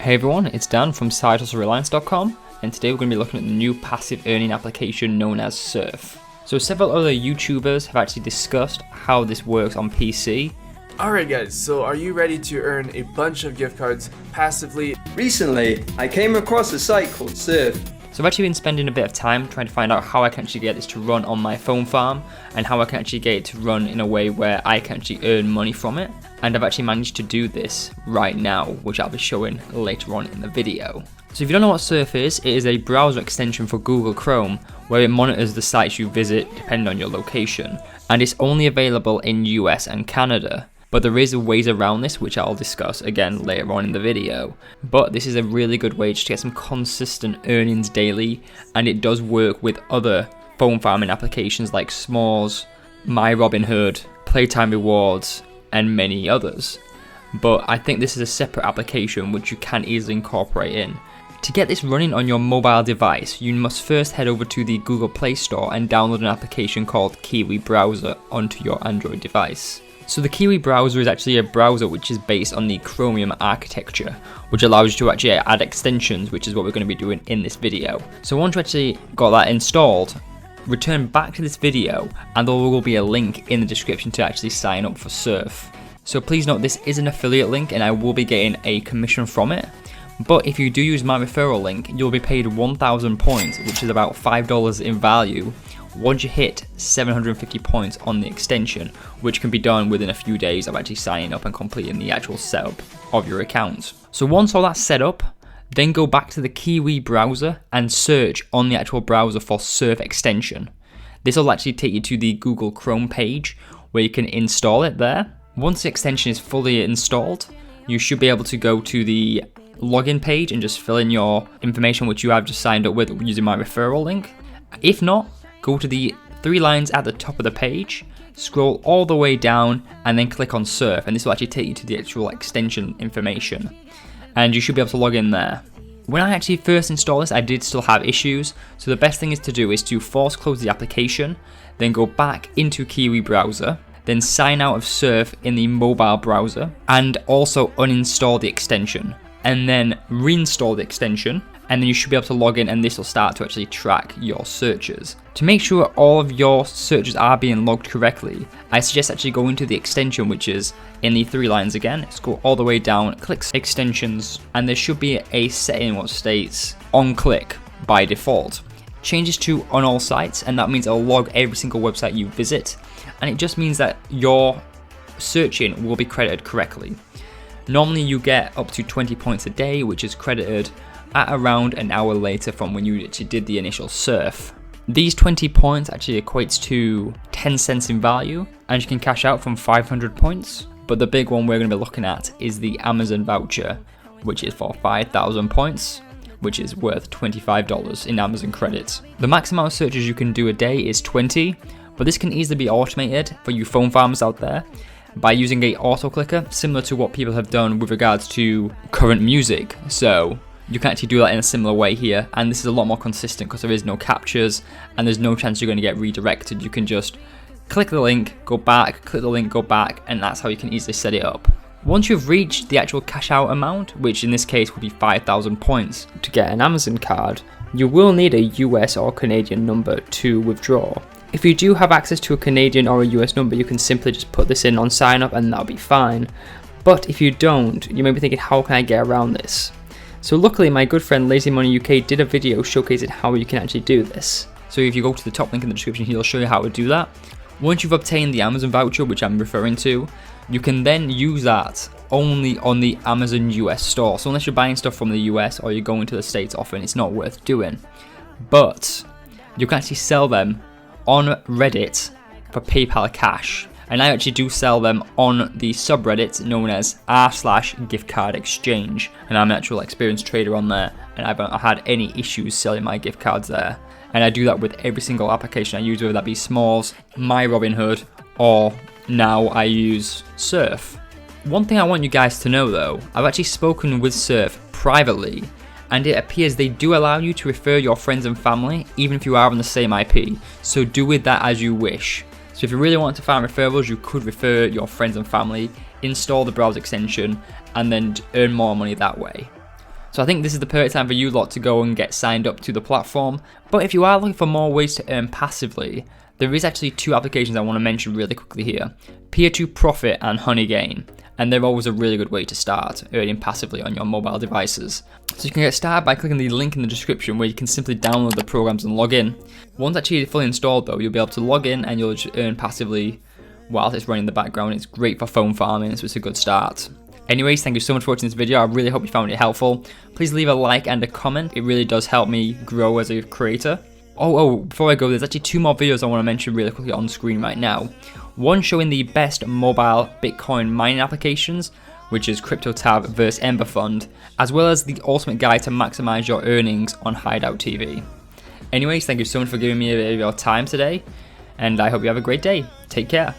Hey everyone, it's Dan from Sidehustlereliance.com, and today we're going to be looking at the new passive earning application known as Surf. So several other YouTubers have actually discussed how this works on PC. Alright guys, so are you ready to earn a bunch of gift cards passively? Recently, I came across a site called Surf. So I've actually been spending a bit of time trying to find out how I can actually get this to run on my phone farm and how I can actually get it to run in a way where I can actually earn money from it. And I've actually managed to do this right now, which I'll be showing later on in the video. So if you don't know what Surf is, it is a browser extension for Google Chrome where it monitors the sites you visit depending on your location. And it's only available in US and Canada. But there is ways around this, which I'll discuss again later on in the video. But this is a really good way to get some consistent earnings daily, and it does work with other phone farming applications like S'mores, My Robinhood, Playtime Rewards, and many others. But I think this is a separate application which you can easily incorporate in. To get this running on your mobile device, you must first head over to the Google Play Store and download an application called Kiwi Browser onto your Android device. So the Kiwi browser is actually a browser which is based on the Chromium architecture, which allows you to actually add extensions, which is what we're going to be doing in this video. So once you actually got that installed, return back to this video and there will be a link in the description to actually sign up for Surf. So please note this is an affiliate link and I will be getting a commission from it. But if you do use my referral link, you'll be paid 1,000 points, which is about $5 in value, once you hit 750 points on the extension, which can be done within a few days of actually signing up and completing the actual setup of your account. So once all that's set up, then go back to the Kiwi browser and search on the actual browser for Surf extension. This will actually take you to the Google Chrome page where you can install it there. Once the extension is fully installed, you should be able to go to the login page and just fill in your information which you have just signed up with using my referral link. If not, go to the three lines at the top of the page, scroll all the way down and then click on Surf, and this will actually take you to the actual extension information and you should be able to log in there. When I actually first installed this, I did still have issues, so the best thing is to do is to force close the application, then go back into Kiwi browser, then sign out of Surf in the mobile browser and also uninstall the extension, and then reinstall the extension, and then you should be able to log in and this will start to actually track your searches. To make sure all of your searches are being logged correctly, I suggest actually going to the extension which is in the three lines again, scroll all the way down, click extensions, and there should be a setting which states on click by default. Change this to on all sites, and that means it'll log every single website you visit, and it just means that your searching will be credited correctly. Normally you get up to 20 points a day, which is credited at around an hour later from when you actually did the initial surf. These 20 points actually equates to 10 cents in value, and you can cash out from 500 points. But the big one we're going to be looking at is the Amazon voucher, which is for 5,000 points, which is worth $25 in Amazon credits. The max amount of searches you can do a day is 20, but this can easily be automated for you phone farmers out there by using a auto clicker, similar to what people have done with regards to current music. So you can actually do that in a similar way here, and this is a lot more consistent because there is no captures and there's no chance you're going to get redirected. You can just click the link, go back, click the link, go back, and that's how you can easily set it up. Once you've reached the actual cash out amount, which in this case would be 5,000 points, to get an Amazon card, you will need a US or Canadian number to withdraw. If you do have access to a Canadian or a US number, you can simply just put this in on sign up and that'll be fine. But if you don't, you may be thinking, how can I get around this? So luckily my good friend Lazy Money UK did a video showcasing how you can actually do this. So if you go to the top link in the description, he'll show you how to do that. Once you've obtained the Amazon voucher, which I'm referring to, you can then use that only on the Amazon US store. So unless you're buying stuff from the US or you're going to the States often, it's not worth doing. But you can actually sell them on Reddit for PayPal cash. And I actually do sell them on the subreddit known as r/gift card exchange, and I'm an actual experienced trader on there, and I haven't had any issues selling my gift cards there. And I do that with every single application I use, whether that be S'mores, My Robinhood, or now I use Surf. One thing I want you guys to know though, I've actually spoken with Surf privately, and it appears they do allow you to refer your friends and family even if you are on the same IP, so do with that as you wish. So if you really want to farm referrals, you could refer your friends and family, install the browser extension, and then earn more money that way. So I think this is the perfect time for you lot to go and get signed up to the platform. But if you are looking for more ways to earn passively, there is actually 2 applications I want to mention really quickly here. Peer2Profit and Honeygain. And they're always a really good way to start earning passively on your mobile devices. So you can get started by clicking the link in the description where you can simply download the programs and log in. Once actually fully installed though, you'll be able to log in and you'll just earn passively whilst it's running in the background. It's great for phone farming, so it's a good start. Anyways, thank you so much for watching this video. I really hope you found it helpful. Please leave a like and a comment. It really does help me grow as a creator. Oh, before I go, there's actually 2 more videos I want to mention really quickly on screen right now. One showing the best mobile Bitcoin mining applications, which is CryptoTab versus Ember Fund, as well as the ultimate guide to maximize your earnings on Hideout TV. Anyways, thank you so much for giving me a bit of your time today, and I hope you have a great day. Take care.